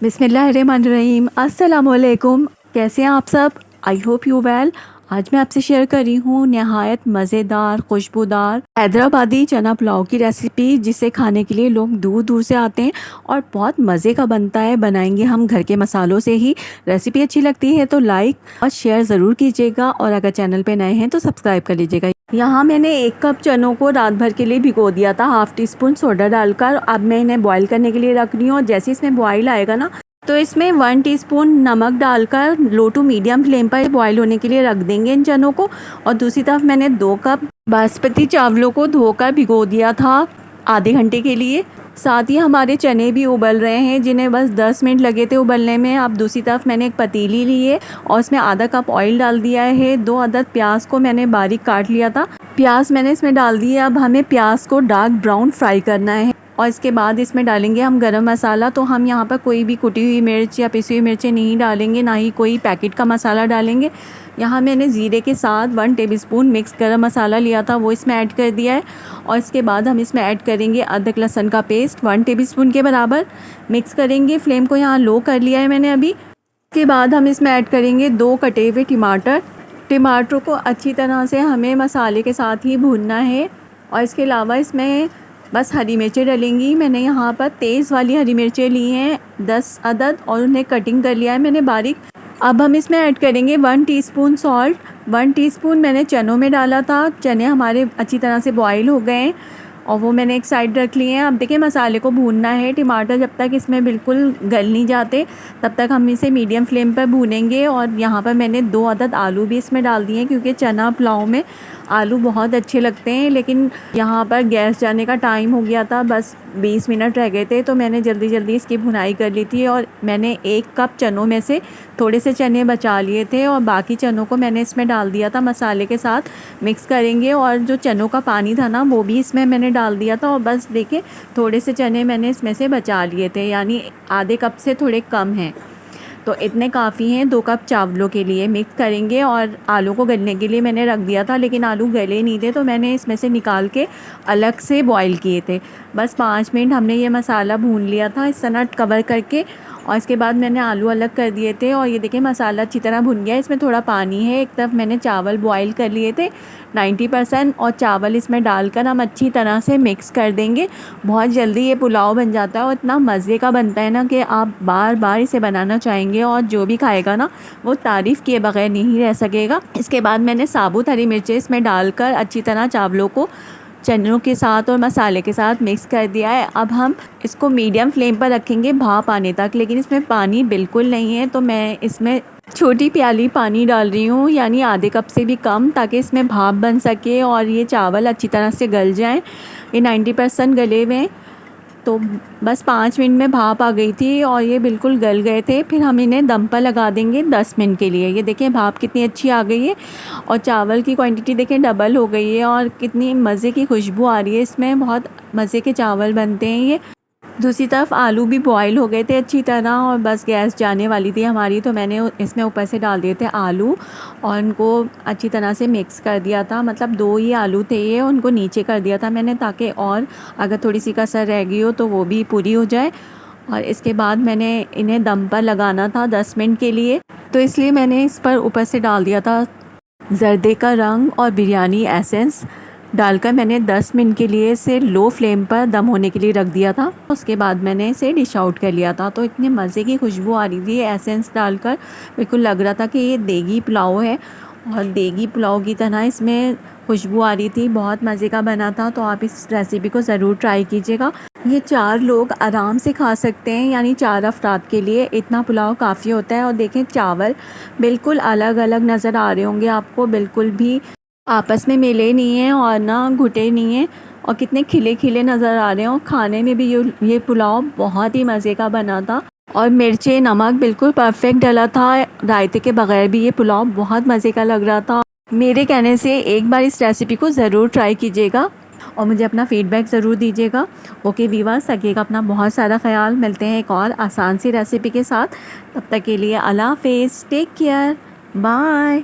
बिस्मिल्लाहिर्रहमानिर्रहीम। अस्सलामुअलैकुम। कैसे हैं आप सब? I hope you well. आज मैं आपसे शेयर कर रही हूँ नहायत मज़ेदार खुशबूदार हैदराबादी चना पुलाव की रेसिपी, जिसे खाने के लिए लोग दूर दूर से आते हैं और बहुत मज़े का बनता है। बनाएंगे हम घर के मसालों से ही। रेसिपी अच्छी लगती है तो लाइक और शेयर ज़रूर कीजिएगा, और अगर चैनल पे नए हैं तो सब्सक्राइब कर लीजिएगा। यहाँ मैंने 1 कप चनों को रात भर के लिए भिगो दिया था, हाफ़ टी स्पून सोडा डालकर। अब मैं इन्हें बॉईल करने के लिए रख रही हूँ, और जैसे इसमें बॉईल आएगा ना, तो इसमें 1 टीस्पून नमक डालकर लो टू मीडियम फ्लेम पर बॉईल होने के लिए रख देंगे इन चनों को। और दूसरी तरफ मैंने 2 कप बासमती चावलों को धोकर भिगो दिया था आधे घंटे के लिए। साथ ही हमारे चने भी उबल रहे हैं, जिन्हें बस 10 मिनट लगे थे उबलने में। अब दूसरी तरफ मैंने एक पतीली ली है और उसमें आधा कप ऑयल डाल दिया है। 2 अदद प्याज को मैंने बारीक काट लिया था, प्याज मैंने इसमें डाल दिया। अब हमें प्याज को डार्क ब्राउन फ्राई करना है, और इसके बाद इसमें डालेंगे हम गरम मसाला। तो हम यहाँ पर कोई भी कुटी हुई मिर्च या पिसी हुई मिर्चें नहीं डालेंगे, ना ही कोई पैकेट का मसाला डालेंगे। यहाँ मैंने ज़ीरे के साथ 1 टेबलस्पून मिक्स गरम मसाला लिया था, वो इसमें ऐड कर दिया है। और इसके बाद हम इसमें ऐड करेंगे अदरक लहसुन का पेस्ट 1 टेबलस्पून के बराबर। मिक्स करेंगे, फ्लेम को यहाँ लो कर लिया है मैंने अभी। इसके बाद हम इसमें ऐड करेंगे 2 कटे हुए टमाटर को अच्छी तरह से हमें मसाले के साथ ही भूनना है। और इसके अलावा इसमें बस हरी मिर्चें डलेंगी। मैंने यहाँ पर तेज़ वाली हरी मिर्चें ली हैं 10 अदद, और उन्हें कटिंग कर लिया है मैंने बारीक। अब हम इसमें ऐड करेंगे 1 टीस्पून सॉल्ट। 1 टीस्पून मैंने चनों में डाला था। चने हमारे अच्छी तरह से बॉईल हो गए हैं और वो मैंने एक साइड रख लिए हैं। अब देखिए, मसाले को भूनना है। टमाटर जब तक इसमें बिल्कुल गल नहीं जाते तब तक हम इसे मीडियम फ्लेम पर भूनेंगे। और यहाँ पर मैंने 2 अदद आलू भी इसमें डाल दिए हैं, क्योंकि चना पुलाव में आलू बहुत अच्छे लगते हैं। लेकिन यहाँ पर गैस जाने का टाइम हो गया था, बस 20 मिनट रह गए थे, तो मैंने जल्दी जल्दी इसकी भुनाई कर ली थी। और मैंने 1 कप चनों में से थोड़े से चने बचा लिए थे, और बाकी चनों को मैंने इसमें डाल दिया था मसाले के साथ। मिक्स करेंगे, और जो चनों का पानी था ना, वो भी इसमें मैंने डाल दिया था। और बस देखिए, थोड़े से चने मैंने इसमें से बचा लिए थे, यानी आधे कप से थोड़े कम हैं, तो इतने काफ़ी हैं 2 कप चावलों के लिए। मिक्स करेंगे, और आलू को गलने के लिए मैंने रख दिया था, लेकिन आलू गले नहीं थे, तो मैंने इसमें से निकाल के अलग से बॉईल किए थे। बस 5 मिनट हमने ये मसाला भून लिया था इस तरह कवर करके, और इसके बाद मैंने आलू अलग कर दिए थे। और ये देखिए, मसाला अच्छी तरह भुन गया है। इसमें थोड़ा पानी है। एक तरफ मैंने चावल बॉईल कर लिए थे 90%, और चावल इसमें डालकर हम अच्छी तरह से मिक्स कर देंगे। बहुत जल्दी ये पुलाव बन जाता है, और इतना मज़े का बनता है ना कि आप बार बार इसे बनाना चाहेंगे, और जो भी खाएगा ना, वो तारीफ़ किए बगैर नहीं रह सकेगा। इसके बाद मैंने साबुत हरी मिर्चें इसमें डालकर अच्छी तरह चावलों को चनों के साथ और मसाले के साथ मिक्स कर दिया है। अब हम इसको मीडियम फ्लेम पर रखेंगे भाप आने तक, लेकिन इसमें पानी बिल्कुल नहीं है, तो मैं इसमें छोटी प्याली पानी डाल रही हूँ, यानी आधे कप से भी कम, ताकि इसमें भाप बन सके और ये चावल अच्छी तरह से गल जाएं। ये 90% गले हुए हैं, तो बस 5 मिनट में भाप आ गई थी और ये बिल्कुल गल गए थे। फिर हम इन्हें दम पर लगा देंगे 10 मिनट के लिए। ये देखें, भाप कितनी अच्छी आ गई है, और चावल की क्वांटिटी देखें डबल हो गई है, और कितनी मज़े की खुशबू आ रही है इसमें। बहुत मज़े के चावल बनते हैं ये। दूसरी तरफ आलू भी बॉईल हो गए थे अच्छी तरह, और बस गैस जाने वाली थी हमारी, तो मैंने इसमें ऊपर से डाल दिए थे आलू, और उनको अच्छी तरह से मिक्स कर दिया था। मतलब 2 ही आलू थे ये, उनको नीचे कर दिया था मैंने, ताकि और अगर थोड़ी सी कसर रह गई हो तो वो भी पूरी हो जाए। और इसके बाद मैंने इन्हें दम पर लगाना था 10 मिनट के लिए, तो इसलिए मैंने इस पर ऊपर से डाल दिया था जर्दे का रंग और बिरयानी एसेंस डालकर। मैंने 10 मिनट के लिए इसे लो फ्लेम पर दम होने के लिए रख दिया था। उसके बाद मैंने इसे डिश आउट कर लिया था, तो इतने मज़े की खुशबू आ रही थी एसेंस डालकर। बिल्कुल लग रहा था कि ये देगी पुलाव है, और देगी पुलाव की तरह इसमें खुशबू आ रही थी। बहुत मज़े का बना था, तो आप इस रेसिपी को ज़रूर ट्राई कीजिएगा। ये 4 लोग आराम से खा सकते हैं, यानी 4 अफराद के लिए इतना पुलाव काफ़ी होता है। और देखें, चावल बिल्कुल अलग अलग नज़र आ रहे होंगे आपको, बिल्कुल भी आपस में मिले नहीं हैं और ना घुटे नहीं हैं, और कितने खिले खिले नज़र आ रहे हैं। और खाने में भी ये पुलाव बहुत ही मज़े का बना था, और मिर्चें नमक बिल्कुल परफेक्ट डला था। रायते के बगैर भी ये पुलाव बहुत मज़े का लग रहा था। मेरे कहने से एक बार इस रेसिपी को ज़रूर ट्राई कीजिएगा, और मुझे अपना फ़ीडबैक ज़रूर दीजिएगा। ओके वीवर्स, रखिएगा अपना बहुत सारा ख्याल। मिलते हैं एक और आसान सी रेसिपी के साथ। तब तक के लिए अल्लाह हाफ़िज़, टेक केयर, बाय।